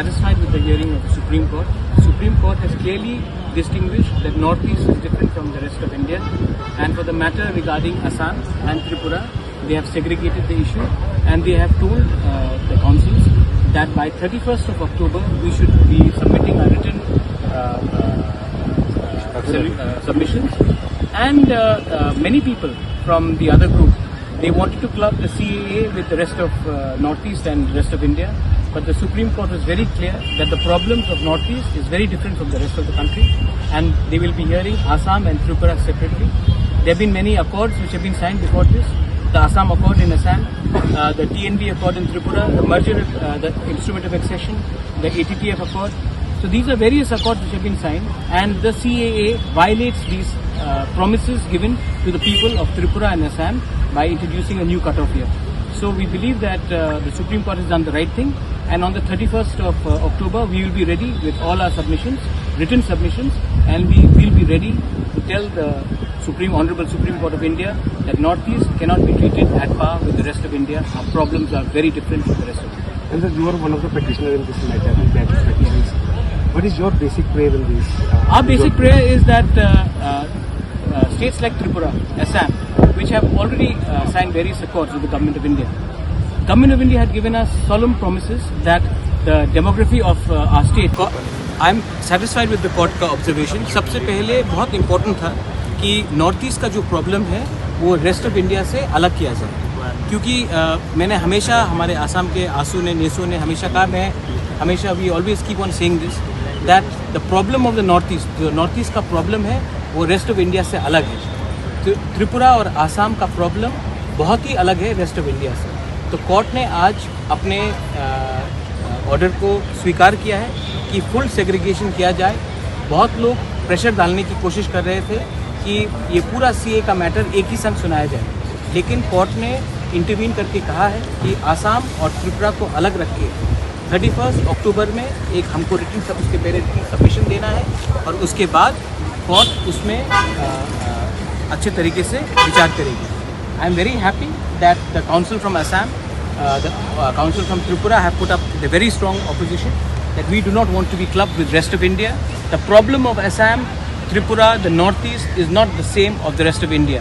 satisfied with the hearing of the Supreme Court. The Supreme Court has clearly distinguished that Northeast is different from the rest of India, and for the matter regarding Assam and Tripura, they have segregated the issue, and they have told the councils that by 31st of October we should be submitting our written submissions. And many people from the other group, they wanted to club the CAA with the rest of Northeast and rest of India. But the Supreme Court was very clear that the problems of Northeast is very different from the rest of the country, and they will be hearing Assam and Tripura separately. There have been many accords which have been signed before this. The Assam Accord in Assam, the TNB Accord in Tripura, the merger, the Instrument of Accession, the ATTF Accord. So these are various accords which have been signed, and the CAA violates these promises given to the people of Tripura and Assam by introducing a new cutoff year. So we believe that the Supreme Court has done the right thing, and on the 31st of October we will be ready with all our submissions, written submissions, and we will be ready to tell the Honorable Supreme Court of India that Northeast cannot be treated at par with the rest of India. Our problems are very different from the rest of India. And sir, you are one of the petitioners in this matter, in that petitions. What is your basic prayer in this? Our basic prayer is that states like Tripura, Assam, which have already signed various accords with the Government of India. Government of India had given us solemn promises that the demography of our state. I am satisfied with the court का observation. सबसे पहले बहुत important था कि north east का जो problem है वो रेस्ट ऑफ इंडिया से अलग किया जाए, क्योंकि मैंने हमेशा हमारे आसाम के आंसू ने नेसो ने हमेशा कहा, मैं हमेशा we always keep on saying this that the problem of the north east, जो नॉर्थ ईस्ट का प्रॉब्लम है वो रेस्ट ऑफ इंडिया से अलग है. त्रिपुरा और आसाम का प्रॉब्लम बहुत ही अलग है रेस्ट ऑफ इंडिया से. तो कोर्ट ने आज अपने ऑर्डर को स्वीकार किया है कि फुल सेग्रीगेशन किया जाए. बहुत लोग प्रेशर डालने की कोशिश कर रहे थे कि ये पूरा सीए का मैटर एक ही संग सुनाया जाए, लेकिन कोर्ट ने इंटरवीन करके कहा है कि आसाम और त्रिपुरा को अलग रख के 31 अक्टूबर में एक हमको रिटन उसके पहले सबमिशन देना है, और उसके बाद कोर्ट उसमें अच्छे तरीके से विचार करेगी. I am very happy that the council from Assam, the council from Tripura have put up the very strong opposition that we do not want to be clubbed with rest of India. The problem of Assam, Tripura, the Northeast is not the same of the rest of India.